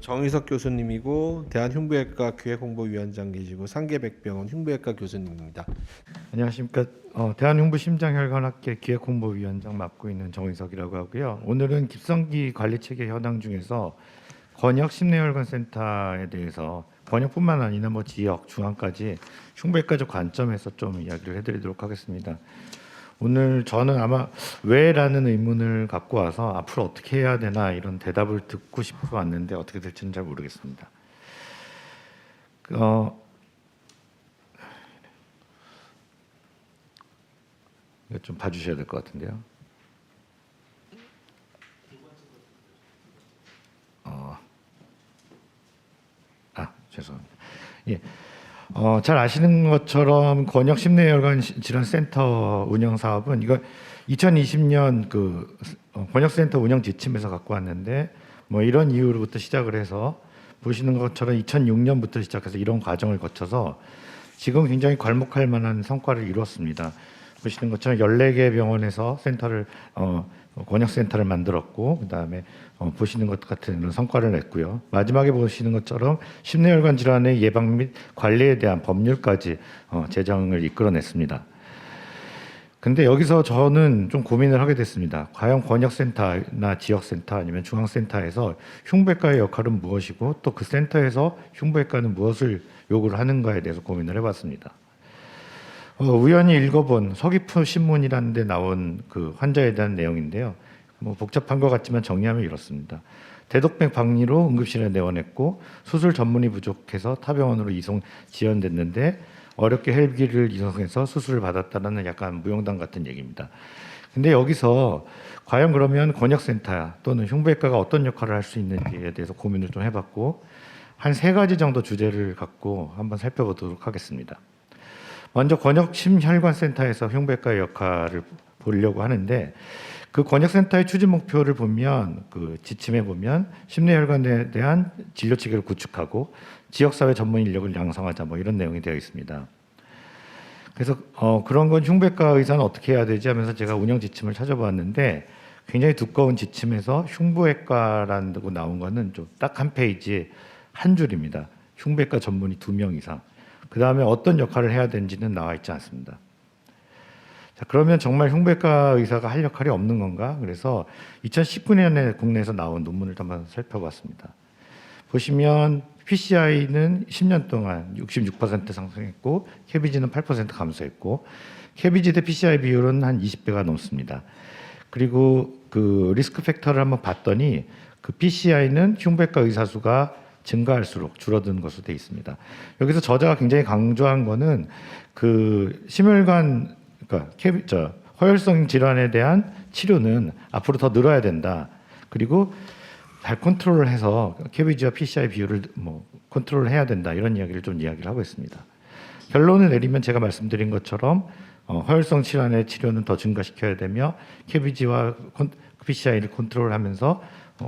정의석 교수님이고 대한흉부외과 기획홍보위원장 계시고 상계백병원 흉부외과 교수님입니다. 안녕하십니까. 대한흉부심장혈관학회 기획홍보위원장 맡고 있는 정의석이라고 하고요. 오늘은 깊성기 관리체계 현황 중에서 권역 심내혈관센터에 대해서 권역뿐만 아니라 지역, 중앙까지 흉부외과적 관점에서 좀 이야기를 해드리도록 하겠습니다. 오늘 저는 아마 왜라는 의문을 갖고 와서 앞으로 어떻게 해야 되나 이런 대답을 듣고 싶어 왔는데 어떻게 될지는 잘 모르겠습니다. 이거 좀 봐주셔야 될 것 같은데요. 죄송합니다. 예. 잘 아시는 것처럼 권역 심내혈관 질환 센터 운영 사업은 이거 2020년 권역 센터 운영 지침에서 갖고 왔는데 이런 이유로부터 시작을 해서 보시는 것처럼 2006년부터 시작해서 이런 과정을 거쳐서 지금 굉장히 괄목할 만한 성과를 이루었습니다. 보시는 것처럼 14개 병원에서 센터를 권역 센터를 만들었고 그다음에 보시는 것 같은 이런 성과를 냈고요. 마지막에 보시는 것처럼 심내혈관 질환의 예방 및 관리에 대한 법률까지 제정을 이끌어냈습니다. 근데 여기서 저는 좀 고민을 하게 됐습니다. 과연 권역센터나 지역센터 아니면 중앙센터에서 흉부외과의 역할은 무엇이고 또 그 센터에서 흉부외과는 무엇을 요구를 하는가에 대해서 고민을 해봤습니다. 우연히 읽어본 서귀포 신문이라는 데 나온 그 환자에 대한 내용인데요. 복잡한 것 같지만 정리하면 이렇습니다. 대동맥 박리로 응급실에 내원했고 수술 전문의 부족해서 타병원으로 지원됐는데 어렵게 헬기를 이송해서 수술을 받았다는 약간 무용담 같은 얘기입니다. 근데 여기서 과연 그러면 권역센터 또는 흉부외과가 어떤 역할을 할 수 있는지에 대해서 고민을 좀 해봤고 한 3가지 정도 주제를 갖고 한번 살펴보도록 하겠습니다. 먼저 권역 심혈관센터에서 흉부외과의 역할을 보려고 하는데 그 권역센터의 추진 목표를 보면 그 지침에 보면 심내혈관에 대한 진료 체계를 구축하고 지역사회 전문 인력을 양성하자 이런 내용이 되어 있습니다. 그래서 그런 건 흉부외과 의사는 어떻게 해야 되지 하면서 제가 운영 지침을 찾아봤는데 굉장히 두꺼운 지침에서 흉부외과라고 나온 거는 좀 딱 한 페이지에 한 줄입니다. 흉부외과 전문의 2명 이상. 그 다음에 어떤 역할을 해야 되는지는 나와 있지 않습니다. 자, 그러면 정말 흉부외과 의사가 할 역할이 없는 건가? 그래서 2019년에 국내에서 나온 논문을 한번 살펴봤습니다. 보시면 PCI는 10년 동안 66% 상승했고 KBG는 8% 감소했고 KBG 대 PCI 비율은 한 20배가 넘습니다. 그리고 그 리스크 팩터를 한번 봤더니 그 PCI는 흉부외과 의사 수가 증가할수록 줄어드는 것으로 되어 있습니다. 여기서 저자가 굉장히 강조한 거는 그 심혈관 허혈성 질환에 대한 치료는 앞으로 더 늘어야 된다. 그리고 잘 컨트롤을 해서 KBG와 PCI 비율을 컨트롤을 해야 된다. 이런 이야기를 좀 이야기를 하고 있습니다. 결론을 내리면 제가 말씀드린 것처럼 허혈성 질환의 치료는 더 증가시켜야 되며 KBG와 PCI를 컨트롤하면서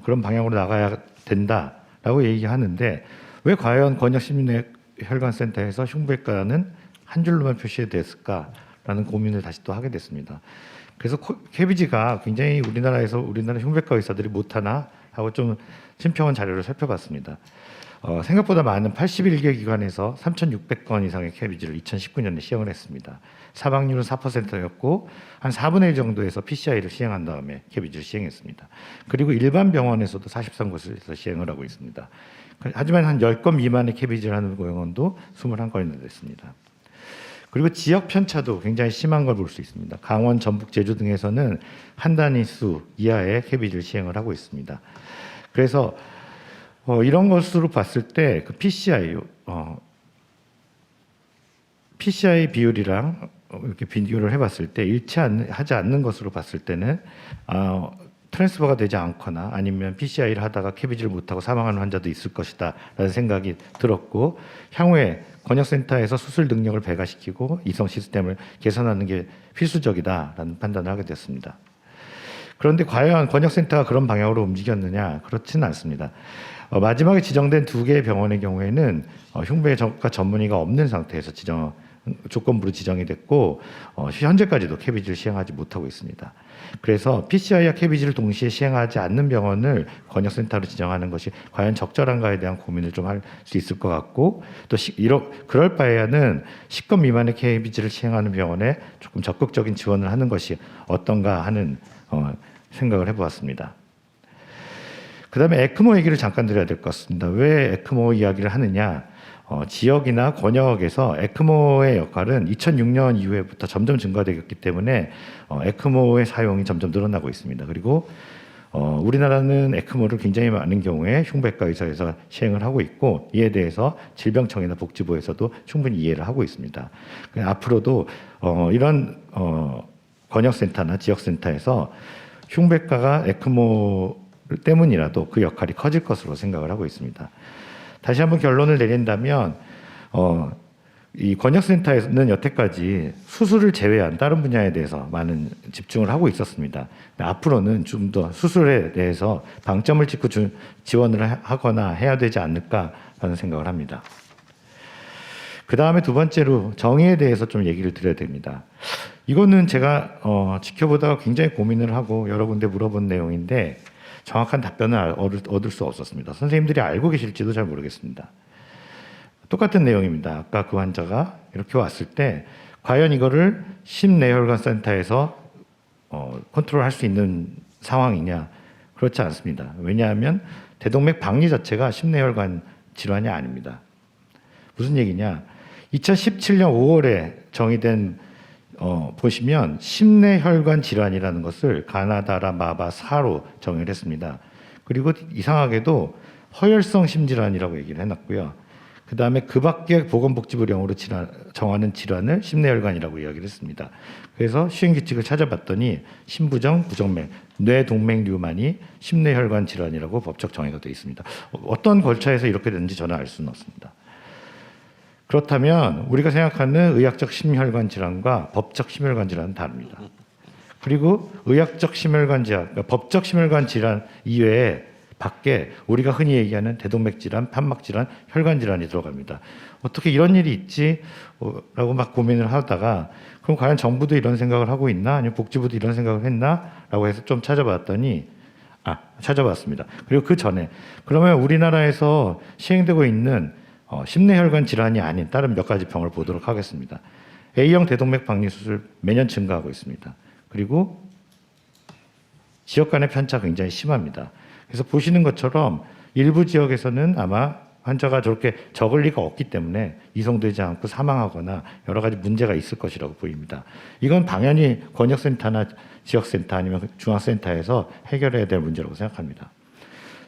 그런 방향으로 나가야 된다라고 얘기하는데 왜 과연 권역심내혈관센터에서 흉부외과는 한 줄로만 표시됐을까라는 고민을 다시 또 하게 됐습니다. 그래서 KBG가 굉장히 우리나라 흉부외과 의사들이 못하나 하고 좀 심평원 자료를 살펴봤습니다. 생각보다 많은 81개 기관에서 3,600건 이상의 KBG를 2019년에 시행을 했습니다. 사망률은 4%였고 한 4분의 1 정도에서 PCI를 시행한 다음에 KBG를 시행했습니다. 그리고 일반 병원에서도 43곳에서 시행을 하고 있습니다. 하지만 한 10건 미만의 KBG를 하는 병원도 21건이나 됐습니다. 그리고 지역 편차도 굉장히 심한 걸 볼 수 있습니다. 강원, 전북, 제주 등에서는 한 단위수 이하의 KBG를 시행을 하고 있습니다. 그래서 이런 것으로 봤을 때 그 PCI 비율이랑 이렇게 비교를 해봤을 때 일치하지 않는 것으로 봤을 때는 트랜스퍼가 되지 않거나 아니면 PCI를 하다가 KBG를 못하고 사망하는 환자도 있을 것이다라는 생각이 들었고 향후에 권역센터에서 수술 능력을 배가시키고 이송 시스템을 개선하는 게 필수적이다라는 판단을 하게 됐습니다. 그런데 과연 권역센터가 그런 방향으로 움직였느냐? 그렇지는 않습니다. 마지막에 지정된 2개의 병원의 경우에는 흉부외과 전문의가 없는 상태에서 지정을 조건부로 지정이 됐고 현재까지도 캐비지를 시행하지 못하고 있습니다. 그래서 PCI와 캐비지를 동시에 시행하지 않는 병원을 권역센터로 지정하는 것이 과연 적절한가에 대한 고민을 좀 할 수 있을 것 같고 또 그럴 바에는 10건 미만의 캐비지를 시행하는 병원에 조금 적극적인 지원을 하는 것이 어떤가 하는 생각을 해보았습니다. 그 다음에 에크모 얘기를 잠깐 드려야 될 것 같습니다. 왜 에크모 이야기를 하느냐? 지역이나 권역에서 에크모의 역할은 2006년 이후부터 점점 증가되었기 때문에 에크모의 사용이 점점 늘어나고 있습니다. 그리고 우리나라는 에크모를 굉장히 많은 경우에 흉부외과 의사에서 시행을 하고 있고 이에 대해서 질병청이나 복지부에서도 충분히 이해를 하고 있습니다. 앞으로도 이런 권역센터나 지역센터에서 흉부외과가 에크모 때문이라도 그 역할이 커질 것으로 생각을 하고 있습니다. 다시 한번 결론을 내린다면 이 권역센터에서는 여태까지 수술을 제외한 다른 분야에 대해서 많은 집중을 하고 있었습니다. 앞으로는 좀 더 수술에 대해서 방점을 찍고 지원을 하거나 해야 되지 않을까라는 생각을 합니다. 그 다음에 두 번째로 정의에 대해서 좀 얘기를 드려야 됩니다. 이거는 제가 지켜보다가 굉장히 고민을 하고 여러 군데 물어본 내용인데 정확한 답변을 얻을 수 없었습니다. 선생님들이 알고 계실지도 잘 모르겠습니다. 똑같은 내용입니다. 아까 그 환자가 이렇게 왔을 때 과연 이거를 심내혈관 센터에서 컨트롤할 수 있는 상황이냐? 그렇지 않습니다. 왜냐하면 대동맥 박리 자체가 심내혈관 질환이 아닙니다. 무슨 얘기냐? 2017년 5월에 정의된 보시면 심내혈관 질환이라는 것을 가나다라 마바 4로 정의를 했습니다. 그리고 이상하게도 허혈성 심질환이라고 얘기를 해놨고요. 그 다음에 그 밖에 보건복지부령으로 정하는 질환을 심내혈관이라고 이야기를 했습니다. 그래서 시행규칙을 찾아봤더니 심부정, 부정맥, 뇌동맥류만이 심내혈관 질환이라고 법적 정의가 되어 있습니다. 어떤 절차에서 이렇게 됐는지 저는 알 수는 없습니다. 그렇다면 우리가 생각하는 의학적 심혈관 질환과 법적 심혈관 질환은 다릅니다. 그리고 의학적 심혈관 질환, 그러니까 법적 심혈관 질환 이외에 밖에 우리가 흔히 얘기하는 대동맥 질환, 판막 질환, 혈관 질환이 들어갑니다. 어떻게 이런 일이 있지? 라고 막 고민을 하다가 그럼 과연 정부도 이런 생각을 하고 있나? 아니면 복지부도 이런 생각을 했나? 라고 해서 좀 찾아봤습니다. 그리고 그 전에 그러면 우리나라에서 시행되고 있는 심내혈관 질환이 아닌 다른 몇 가지 병을 보도록 하겠습니다. A형 대동맥 박리 수술 매년 증가하고 있습니다. 그리고 지역 간의 편차가 굉장히 심합니다. 그래서 보시는 것처럼 일부 지역에서는 아마 환자가 저렇게 적을 리가 없기 때문에 이송되지 않고 사망하거나 여러 가지 문제가 있을 것이라고 보입니다. 이건 당연히 권역센터나 지역센터 아니면 중앙센터에서 해결해야 될 문제라고 생각합니다.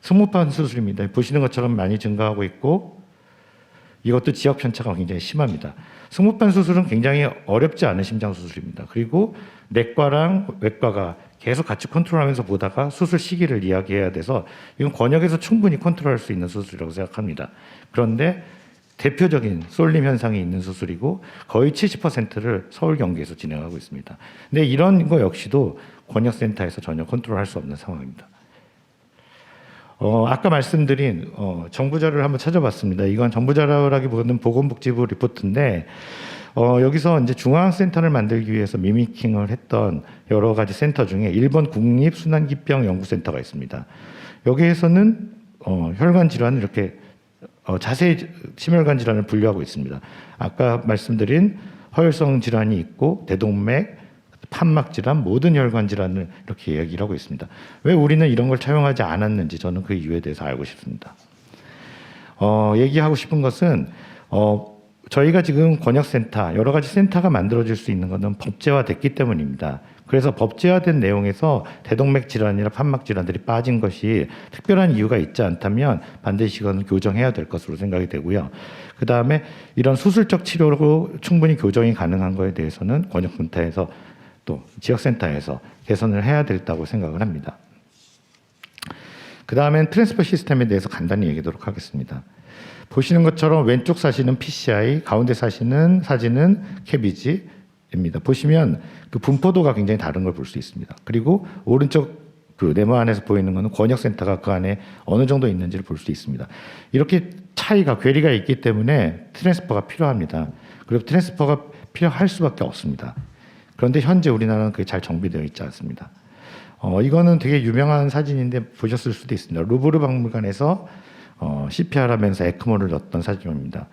승무판 수술입니다. 보시는 것처럼 많이 증가하고 있고 이것도 지역 편차가 굉장히 심합니다. 승무판 수술은 굉장히 어렵지 않은 심장 수술입니다. 그리고 내과랑 외과가 계속 같이 컨트롤하면서 보다가 수술 시기를 이야기해야 돼서 이건 권역에서 충분히 컨트롤할 수 있는 수술이라고 생각합니다. 그런데 대표적인 쏠림 현상이 있는 수술이고 거의 70%를 서울 경기에서 진행하고 있습니다. 근데 이런 거 역시도 권역센터에서 전혀 컨트롤할 수 없는 상황입니다. 아까 말씀드린 정부 자료를 한번 찾아봤습니다. 이건 정부 자료라기보다는 보건복지부 리포트인데 여기서 이제 중앙센터를 만들기 위해서 미미킹을 했던 여러 가지 센터 중에 일본 국립순환기병 연구센터가 있습니다. 여기에서는 혈관 질환을 이렇게 자세히 심혈관 질환을 분류하고 있습니다. 아까 말씀드린 허혈성 질환이 있고 대동맥, 판막 질환, 모든 혈관 질환을 이렇게 얘기를 하고 있습니다. 왜 우리는 이런 걸 차용하지 않았는지 저는 그 이유에 대해서 알고 싶습니다. 얘기하고 싶은 것은 저희가 지금 권역센터, 여러 가지 센터가 만들어질 수 있는 것은 법제화됐기 때문입니다. 그래서 법제화된 내용에서 대동맥 질환이나 판막 질환들이 빠진 것이 특별한 이유가 있지 않다면 반드시 이건 교정해야 될 것으로 생각이 되고요. 그 다음에 이런 수술적 치료로 충분히 교정이 가능한 것에 대해서는 권역센터에서 또 지역센터에서 개선을 해야 된다고 생각을 합니다. 그 다음엔 트랜스퍼 시스템에 대해서 간단히 얘기하도록 하겠습니다. 보시는 것처럼 왼쪽 사진은 PCI, 가운데 사진은 캐비지입니다. 보시면 그 분포도가 굉장히 다른 걸 볼 수 있습니다. 그리고 오른쪽 그 네모 안에서 보이는 것은 권역센터가 그 안에 어느 정도 있는지를 볼 수 있습니다. 이렇게 차이가 괴리가 있기 때문에 트랜스퍼가 필요합니다. 그리고 트랜스퍼가 필요할 수밖에 없습니다. 그런데 현재 우리나라는 그게 잘 정비되어 있지 않습니다. 이거는 되게 유명한 사진인데 보셨을 수도 있습니다. 루브르 박물관에서 CPR 하면서 에크모를 넣었던 사진입니다.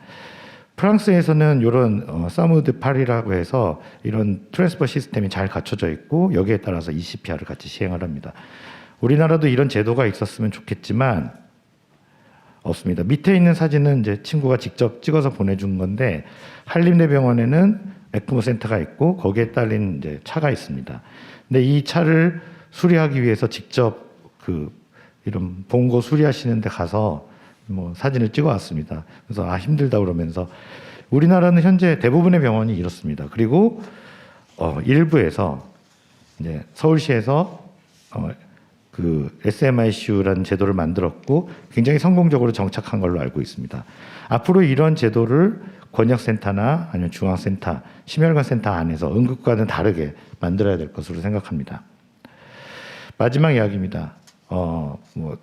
프랑스에서는 이런 사무드 파리라고 해서 이런 트랜스퍼 시스템이 잘 갖춰져 있고 여기에 따라서 이 CPR을 같이 시행을 합니다. 우리나라도 이런 제도가 있었으면 좋겠지만 없습니다. 밑에 있는 사진은 이제 친구가 직접 찍어서 보내준 건데 한림대병원에는 에크모 센터가 있고 거기에 딸린 이제 차가 있습니다. 근데 이 차를 수리하기 위해서 직접 그 이런 본고 수리하시는 데 가서 뭐 사진을 찍어 왔습니다. 그래서 힘들다 그러면서 우리나라는 현재 대부분의 병원이 이렇습니다. 그리고 일부에서 이제 서울시에서 그 SMICU라는 제도를 만들었고 굉장히 성공적으로 정착한 걸로 알고 있습니다. 앞으로 이런 제도를 권역센터나 아니면 중앙센터, 심혈관 센터 안에서 응급과는 다르게 만들어야 될 것으로 생각합니다. 마지막 이야기입니다. 뭐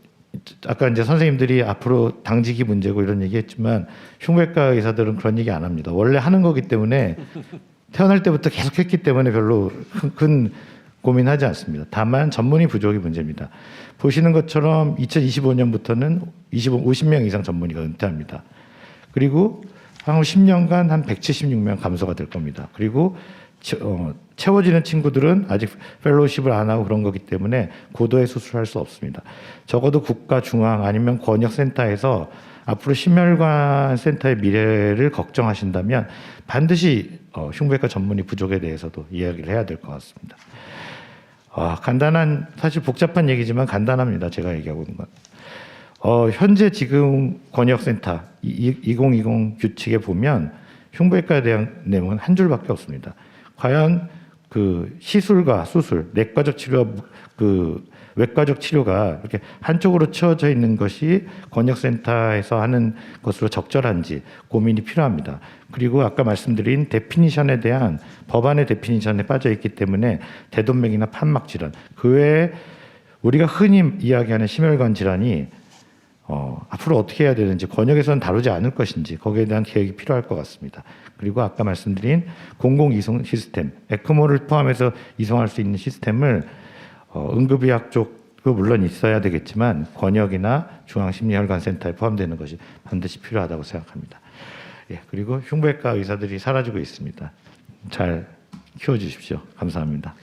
아까 이제 선생님들이 앞으로 당직이 문제고 이런 얘기했지만 흉부외과 의사들은 그런 얘기 안 합니다. 원래 하는 거기 때문에 태어날 때부터 계속 했기 때문에 별로 큰 고민하지 않습니다. 다만 전문의 부족이 문제입니다. 보시는 것처럼 2025년부터는 50명 이상 전문의가 은퇴합니다. 그리고 향후 10년간 한 176명 감소가 될 겁니다. 그리고 채워지는 친구들은 아직 펠로우십을 안 하고 그런 거기 때문에 고도의 수술을 할 수 없습니다. 적어도 국가 중앙 아니면 권역센터에서 앞으로 심혈관 센터의 미래를 걱정하신다면 반드시 흉부외과 전문의 부족에 대해서도 이야기를 해야 될 것 같습니다. 간단한 사실 복잡한 얘기지만 간단합니다. 제가 얘기하고 있는 건. 현재 지금 권역센터 2020 규칙에 보면 흉부외과에 대한 내용은 한 줄밖에 없습니다. 과연 그 시술과 수술, 내과적 치료, 그 외과적 치료가 이렇게 한쪽으로 치워져 있는 것이 권역센터에서 하는 것으로 적절한지 고민이 필요합니다. 그리고 아까 말씀드린 데피니션에 대한 법안의 데피니션에 빠져 있기 때문에 대동맥이나 판막 질환, 그 외에 우리가 흔히 이야기하는 심혈관 질환이 앞으로 어떻게 해야 되는지 권역에서는 다루지 않을 것인지 거기에 대한 계획이 필요할 것 같습니다. 그리고 아까 말씀드린 공공 이송 시스템, 에크모를 포함해서 이송할 수 있는 시스템을 응급의학 쪽도 물론 있어야 되겠지만 권역이나 중앙심리혈관센터에 포함되는 것이 반드시 필요하다고 생각합니다. 예, 그리고 흉부외과 의사들이 사라지고 있습니다. 잘 키워주십시오. 감사합니다.